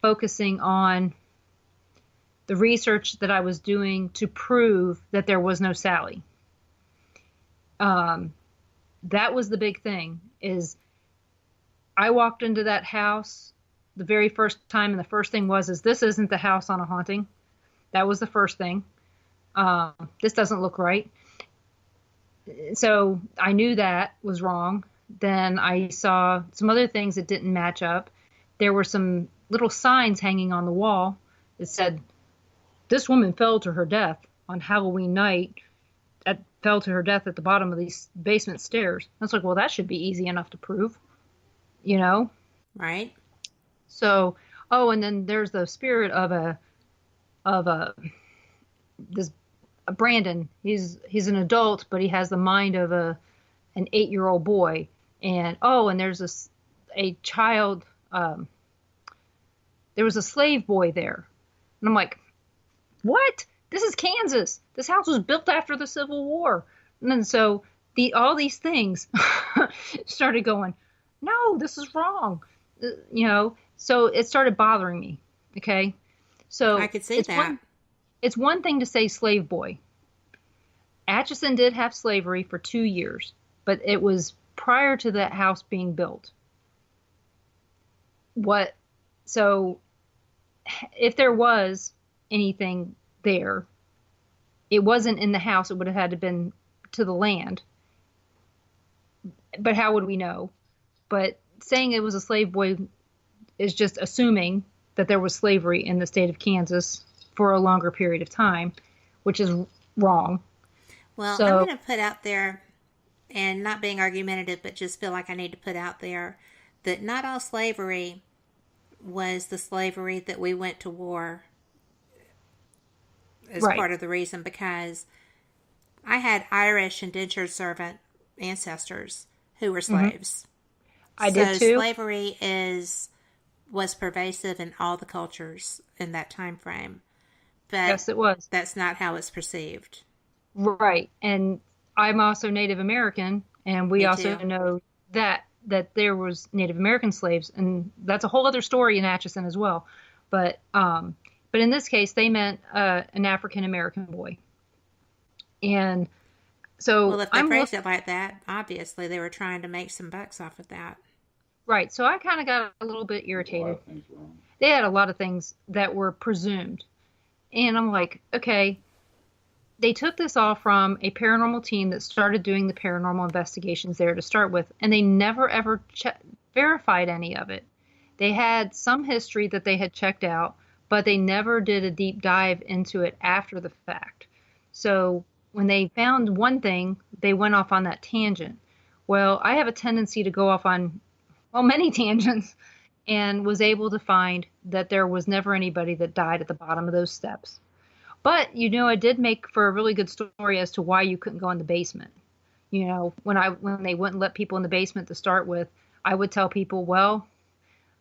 focusing on the research that I was doing to prove that there was no Sally. That was the big thing. Is I walked into that house the very first time, and the first thing is this isn't the house on a haunting. That was the first thing. This doesn't look right. So I knew that was wrong. Then I saw some other things that didn't match up. There were some little signs hanging on the wall that said, "This woman fell to her death on Halloween night, fell to her death at the bottom of these basement stairs." I was like, well, that should be easy enough to prove, you know? Right. So, and then there's the spirit of Brandon. He's an adult, but he has the mind of an 8-year-old boy. And there's a child. There was a slave boy there, and I'm like, what? This is Kansas. This house was built after the Civil War. And then so all these things started going, no, this is wrong. So it started bothering me. Okay. So I could see that. It's one thing to say slave boy. Atchison did have slavery for 2 years, but it was prior to that house being built. So if there was anything there, it wasn't in the house. It would have had to been to the land. But how would we know? But saying it was a slave boy is just assuming that there was slavery in the state of Kansas for a longer period of time, which is wrong. Well, I'm going to put out there, and not being argumentative, but just feel like I need to put out there that not all slavery was the slavery that we went to war as part of the reason, because I had Irish indentured servant ancestors who were slaves. I did too. Slavery was pervasive in all the cultures in that time frame. But yes, it was. That's not how it's perceived. Right. And I'm also Native American, and we also know that there was Native American slaves, and that's a whole other story in Atchison as well. But in this case, they meant an African American boy. And so, well, if they phrased it like that, obviously they were trying to make some bucks off of that. Right. So I kind of got a little bit irritated. They had a lot of things that were presumed. And I'm like, okay, they took this all from a paranormal team that started doing the paranormal investigations there to start with, and they never ever verified any of it. They had some history that they had checked out, but they never did a deep dive into it after the fact. So when they found one thing, they went off on that tangent. Well, I have a tendency to go off on, many tangents, and was able to find that there was never anybody that died at the bottom of those steps. But, it did make for a really good story as to why you couldn't go in the basement. When they wouldn't let people in the basement to start with, I would tell people,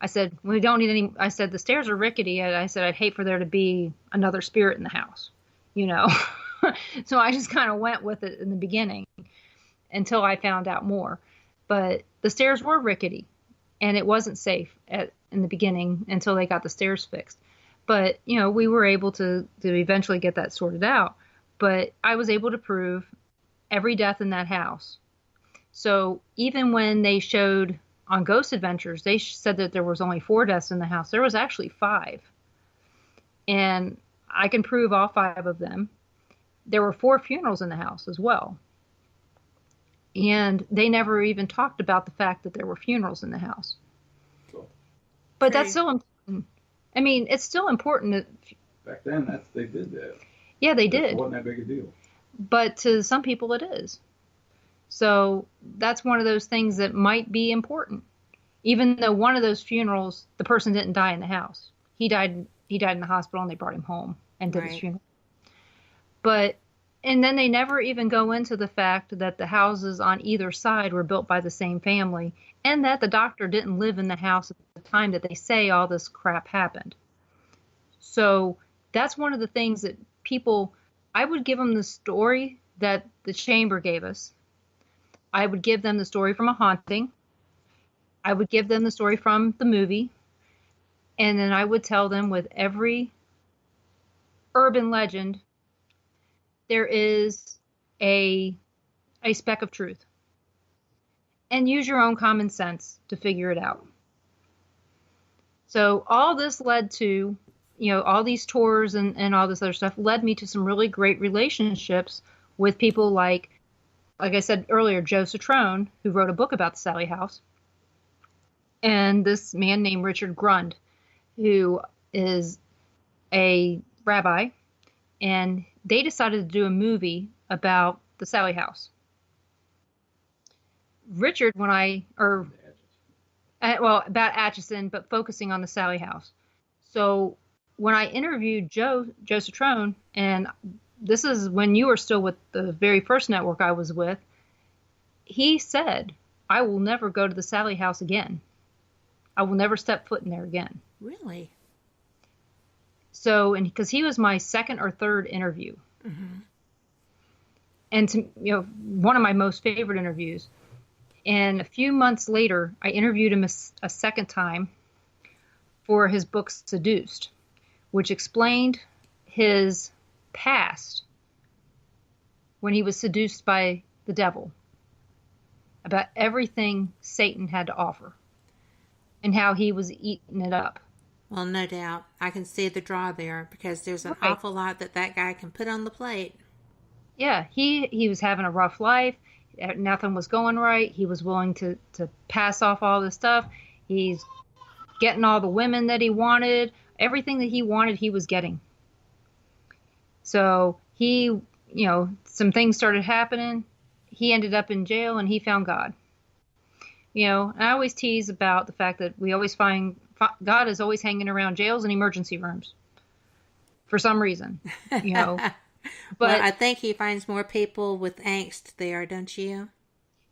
I said, we don't need any, I said, the stairs are rickety. I said, I'd hate for there to be another spirit in the house, So I just kind of went with it in the beginning until I found out more. But the stairs were rickety, and it wasn't safe in the beginning until they got the stairs fixed. But, we were able to eventually get that sorted out. But I was able to prove every death in that house. So even when they showed on Ghost Adventures, they said that there was only 4 deaths in the house. There was actually 5. And I can prove all 5 of them. There were 4 funerals in the house as well. And they never even talked about the fact that there were funerals in the house. But that's so important. I mean, it's still important that back then they did that. Yeah, they did. It wasn't that big a deal. But to some people it is. So that's one of those things that might be important. Even though one of those funerals, the person didn't die in the house. He died in the hospital, and they brought him home and did his funeral. And then they never even go into the fact that the houses on either side were built by the same family, and that the doctor didn't live in the house at the time that they say all this crap happened. So that's one of the things that I would give them the story that the chamber gave us. I would give them the story from a haunting. I would give them the story from the movie. And then I would tell them with every urban legend, there is a speck of truth. And use your own common sense to figure it out. So all this led to, all these tours and all this other stuff led me to some really great relationships with people like I said earlier, Joe Citrone, who wrote a book about the Sallie House, and this man named Richard Grund, who is a rabbi, and they decided to do a movie about the Sallie House. Richard, about Atchison, but focusing on the Sallie House. So when I interviewed Joe Citrone, and this is when you were still with the very first network I was with, he said, I will never go to the Sallie House again. I will never step foot in there again. Really? So, and because he was my second or third interview. Mm-hmm. And one of my most favorite interviews. And a few months later, I interviewed him a second time for his book Seduced, which explained his past when he was seduced by the devil, about everything Satan had to offer and how he was eating it up. Well, no doubt. I can see the draw there because there's an awful lot that guy can put on the plate. Yeah, he was having a rough life. Nothing was going right. He was willing to pass off all this stuff. He's getting all the women that he wanted. Everything that he wanted, he was getting. So he, some things started happening. He ended up in jail and he found God. And I always tease about the fact that we always find God is always hanging around jails and emergency rooms for some reason, But well, I think he finds more people with angst there, don't you?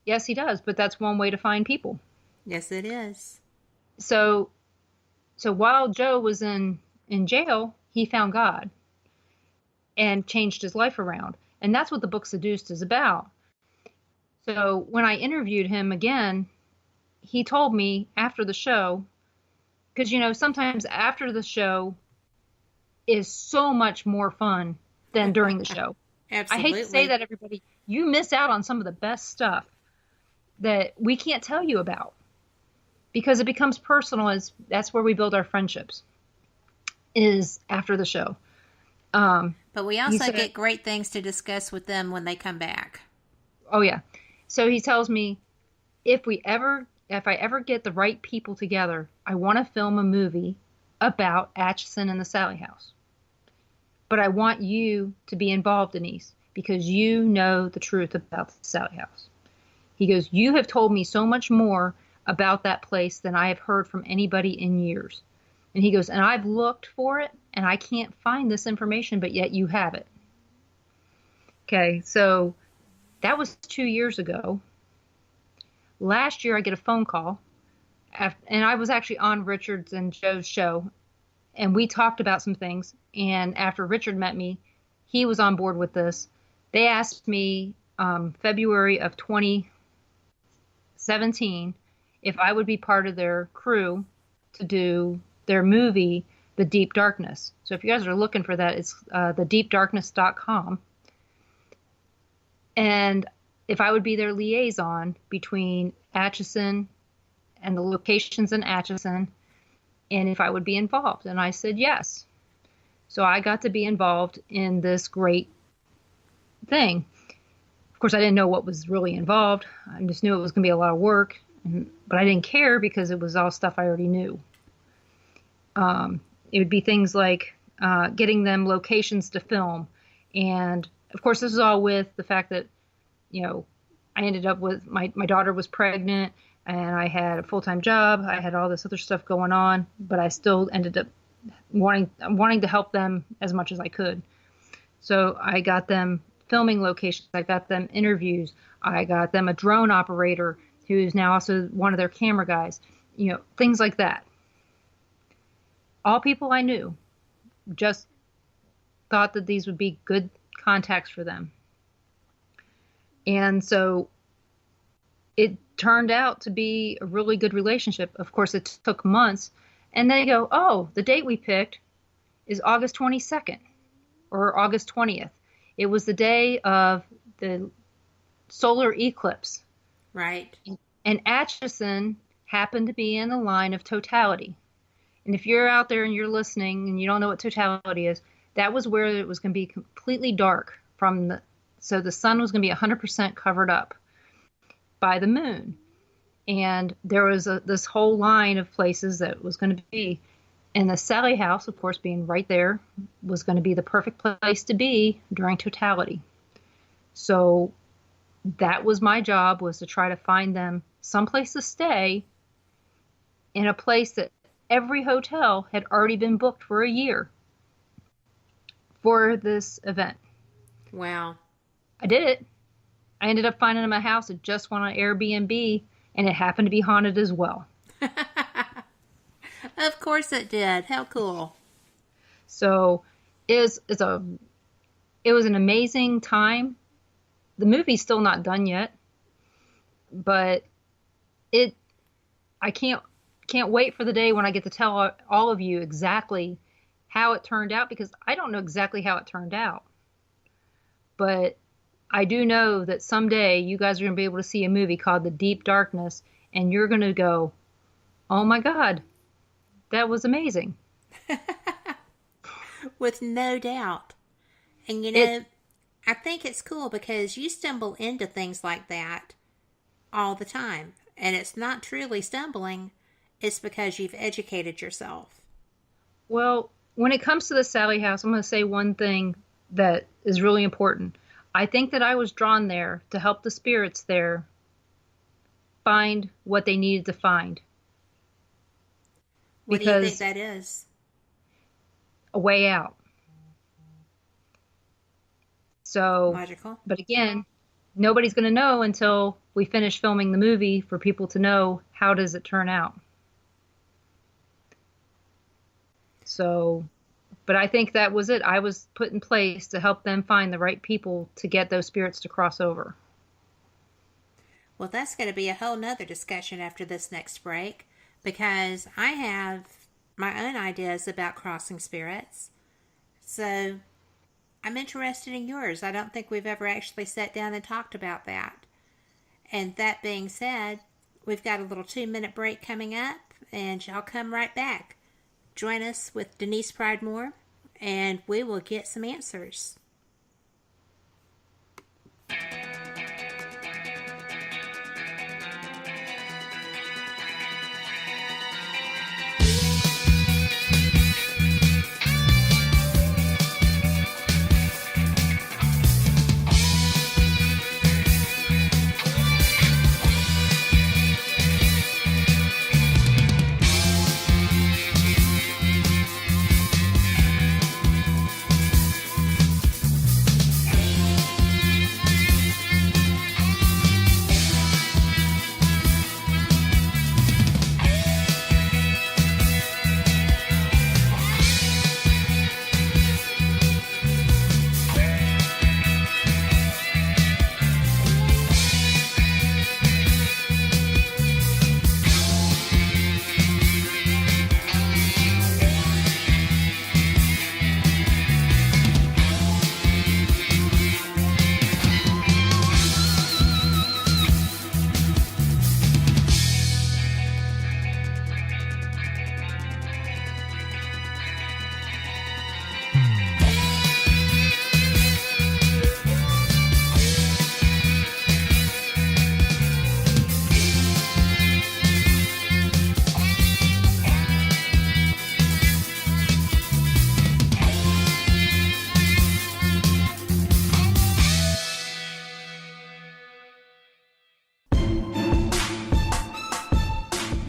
Yes, he does. But that's one way to find people. Yes, it is. So while Joe was in jail, he found God and changed his life around. And that's what the book Seduced is about. So when I interviewed him again, he told me after the show, because, sometimes after the show is so much more fun than during the show. Absolutely. I hate to say that, everybody. You miss out on some of the best stuff that we can't tell you about because it becomes personal. That's where we build our friendships, is after the show. But we also get great things to discuss with them when they come back. Oh, yeah. So he tells me, if I ever get the right people together, I want to film a movie about Atchison and the Sallie House. But I want you to be involved, Denise, because you know the truth about the Sallie House. He goes, you have told me so much more about that place than I have heard from anybody in years. And he goes, and I've looked for it, and I can't find this information, but yet you have it. Okay, so that was 2 years ago. Last year, I get a phone call, and I was actually on Richard's and Joe's show, and we talked about some things. And after Richard met me, he was on board with this. They asked me February of 2017 if I would be part of their crew to do their movie, The Deep Darkness. So if you guys are looking for that, it's thedeepdarkness.com. And if I would be their liaison between Atchison and the locations in Atchison, and if I would be involved. And I said yes. So I got to be involved in this great thing. Of course, I didn't know what was really involved. I just knew it was going to be a lot of work, but I didn't care because it was all stuff I already knew. It would be things like getting them locations to film. And of course, this is all with the fact that, I ended up with my daughter was pregnant and I had a full-time job. I had all this other stuff going on, but I still ended up wanting to help them as much as I could. So I got them filming locations. I got them interviews. I got them a drone operator who's now also one of their camera guys, things like that. All people I knew, just thought that these would be good contacts for them. And so it turned out to be a really good relationship. Of course, it took months, And they go, oh, the date we picked is August 22nd or August 20th. It was the day of the solar eclipse. Right. And Atchison happened to be in the line of totality. And if you're out there and you're listening and you don't know what totality is, that was where it was going to be completely dark so the sun was going to be 100% covered up by the moon. And there was this whole line of places that was going to be, and the Sally house, of course, being right there, was going to be the perfect place to be during totality. So that was my job, was to try to find them someplace to stay in a place that every hotel had already been booked for a year for this event. Wow. I did it. I ended up finding them a house that just went on Airbnb, and it happened to be haunted as well. Of course it did. How cool. So it was an amazing time. The movie's still not done yet, but I can't wait for the day when I get to tell all of you exactly how it turned out, because I don't know exactly how it turned out. But I do know that someday you guys are going to be able to see a movie called The Deep Darkness, and you're going to go, oh my God, that was amazing. With no doubt. And I think it's cool because you stumble into things like that all the time. And it's not truly stumbling. It's because you've educated yourself. Well, when it comes to the Sally house, I'm going to say one thing that is really important. I think that I was drawn there to help the spirits there find what they needed to find. What do you think that is? A way out. So, logical. But again, nobody's going to know until we finish filming the movie for people to know how does it turn out. So, but I think that was it. I was put in place to help them find the right people to get those spirits to cross over. Well, that's going to be a whole nother discussion after this next break, because I have my own ideas about crossing spirits. So I'm interested in yours. I don't think we've ever actually sat down and talked about that. And that being said, we've got a little 2-minute break coming up, and y'all come right back. Join us with Denise Pridemore, and we will get some answers.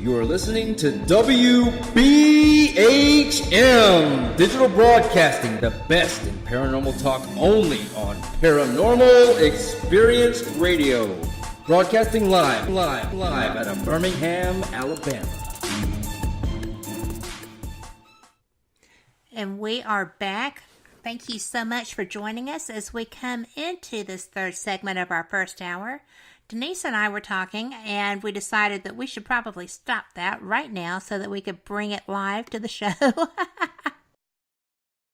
You're listening to WBHM Digital Broadcasting, the best in paranormal talk, only on Paranormal Experienced Radio. Broadcasting live out of Birmingham, Alabama. And we are back. Thank you so much for joining us as we come into this third segment of our first hour. Denise and I were talking, and we decided that we should probably stop that right now so that we could bring it live to the show.